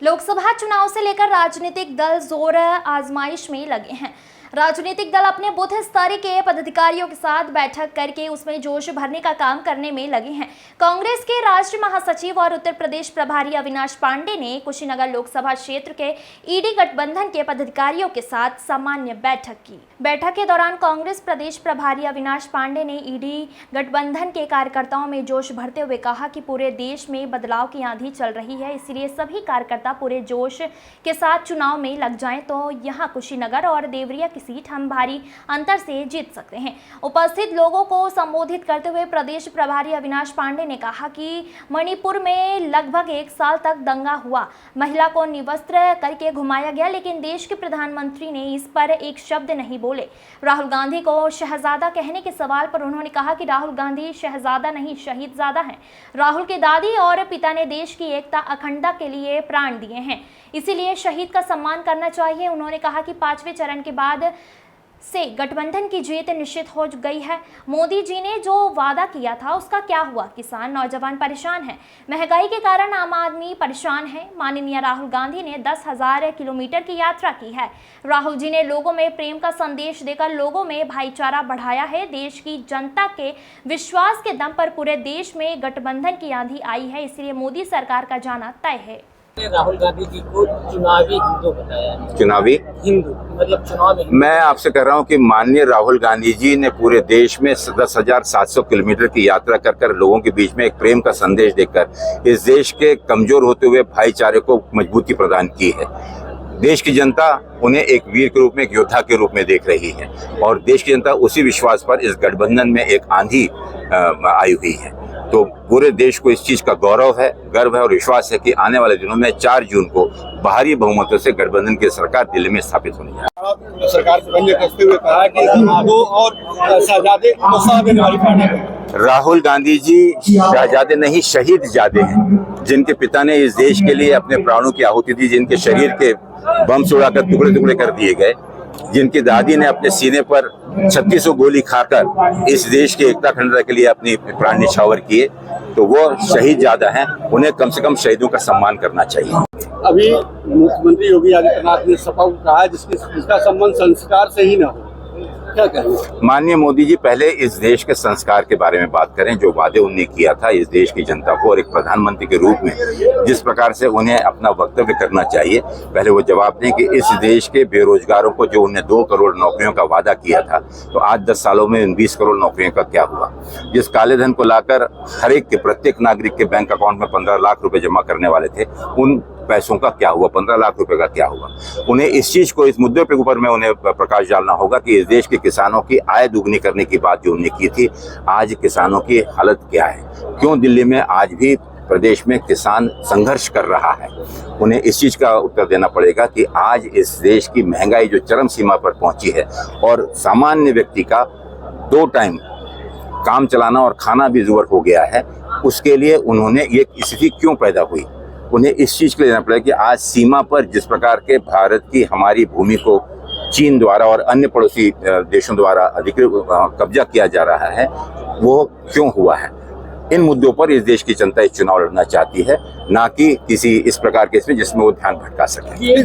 लोकसभा चुनाव से लेकर राजनीतिक दल जोर आजमाइश में लगे हैं। राजनीतिक दल अपने बूथ स्तर के पदाधिकारियों के साथ बैठक करके उसमें जोश भरने का काम करने में लगे हैं। कांग्रेस के राष्ट्रीय महासचिव और उत्तर प्रदेश प्रभारी अविनाश पांडे ने कुशीनगर लोकसभा क्षेत्र के ईडी गठबंधन के पदाधिकारियों के साथ सामान्य बैठक की। बैठक के दौरान कांग्रेस प्रदेश प्रभारी अविनाश पांडे ने ईडी गठबंधन के कार्यकर्ताओं में जोश भरते हुए कहा कि पूरे देश में बदलाव की आंधी चल रही है, इसलिए सभी कार्यकर्ता पूरे जोश के साथ चुनाव में लग जाएं तो यहाँ कुशीनगर और देवरिया की सीट हम भारी अंतर से जीत सकते हैं। उपस्थित लोगों को संबोधित करते हुए प्रदेश प्रभारी अविनाश पांडे ने कहा कि मणिपुर में लगभग 1 साल तक दंगा हुआ, महिला को निवस्त्र करके घुमाया गया, लेकिन देश के प्रधानमंत्री ने इस पर एक शब्द नहीं बोले। राहुल गांधी को शहजादा कहने के सवाल पर उन्होंने कहा कि राहुल गांधी शहजादा नहीं शहीदजादा हैं। राहुल के दादी और पिता ने देश की एकता अखंडता के लिए प्राण दिए हैं, इसीलिए शहीद का सम्मान करना चाहिए। उन्होंने कहा कि 5वें चरण के बाद से गठबंधन की जीत निश्चित हो गई है। मोदी जी ने जो वादा किया था उसका क्या हुआ? किसान नौजवान परेशान हैं, महंगाई के कारण आम आदमी परेशान है। माननीय राहुल गांधी ने 10,000 किलोमीटर की यात्रा की है। राहुल जी ने लोगों में प्रेम का संदेश देकर लोगों में भाईचारा बढ़ाया है। देश की जनता के विश्वास के दम पर पूरे देश में गठबंधन की आंधी आई है, इसलिए मोदी सरकार का जाना तय है। राहुल गांधी जी को चुनावी हिंदू बताया है। चुनावी हिंदू मतलब चुनाव में मैं आपसे कह रहा हूं कि माननीय राहुल गांधी जी ने पूरे देश में 10,700 किलोमीटर की यात्रा कर लोगों के बीच में एक प्रेम का संदेश देकर इस देश के कमजोर होते हुए भाईचारे को मजबूती प्रदान की है। देश की जनता उन्हें एक वीर के रूप में, एक योद्धा के रूप में देख रही है और देश की जनता उसी विश्वास पर इस गठबंधन में एक आंधी आई हुई है। तो पूरे देश को इस चीज का गौरव है, गर्व है और विश्वास है कि आने वाले दिनों में 4 जून को भारी बहुमतों से गठबंधन की सरकार दिल्ली में स्थापित होने जा रही है। सरकार से बंद करते हुए कहा कि दो और शहजादे राहुल गांधी जी शहजादे नहीं शहीदजादे हैं, जिनके पिता ने इस देश के लिए अपने प्राणों की आहुति दी, जिनके शरीर के बम से उड़ाकर टुकड़े टुकड़े कर दिए गए, जिनकी दादी ने अपने सीने पर 3600 गोली खाकर इस देश की एकता अखंडता के लिए अपनी प्राण न्यौछावर किए, तो वो शहीद ज्यादा हैं। उन्हें कम से कम शहीदों का सम्मान करना चाहिए। अभी मुख्यमंत्री योगी आदित्यनाथ ने सपा को कहा है जिसका संबंध संस्कार से ही न हो, क्या कहेंगे? माननीय मोदी जी पहले इस देश के संस्कार के बारे में बात करें, जो वादे उन्होंने किया था इस देश की जनता को, और एक प्रधानमंत्री के रूप में जिस प्रकार से उन्हें अपना वक्तव्य करना चाहिए, पहले वो जवाब दें कि इस देश के बेरोजगारों को जो उन्हें 2 करोड़ नौकरियों का वादा किया था, तो आज 10 सालों में 20 करोड़ नौकरियों का क्या हुआ? जिस काले धन को लाकर हर एक के, प्रत्येक नागरिक के बैंक अकाउंट में 15 लाख रुपए जमा करने वाले थे, उन पैसों का क्या हुआ? 15 लाख रुपए का क्या हुआ? उन्हें इस चीज को, इस मुद्दे के ऊपर में उन्हें प्रकाश डालना होगा कि इस देश के किसानों की आय दुगनी करने की बात जो उन्होंने की थी, आज किसानों की हालत क्या है? क्यों दिल्ली में आज भी प्रदेश में किसान संघर्ष कर रहा है? उन्हें इस चीज का उत्तर देना पड़ेगा कि आज इस देश की महंगाई जो चरम सीमा पर पहुंची है और सामान्य व्यक्ति का 2 टाइम काम चलाना और खाना भी जुबर हो गया है, उसके लिए उन्होंने ये स्थिति क्यों पैदा हुई? उन्हें इस चीज के लिए लेना पड़ेगा कि आज सीमा पर जिस प्रकार के भारत की हमारी भूमि को चीन द्वारा और अन्य पड़ोसी देशों द्वारा अधिकृत कब्जा किया जा रहा है, वो क्यों हुआ है? इन मुद्दों पर इस देश की जनता इस चुनाव लड़ना चाहती है, ना कि किसी इस प्रकार के इसमें जिसमें वो ध्यान भटका सके।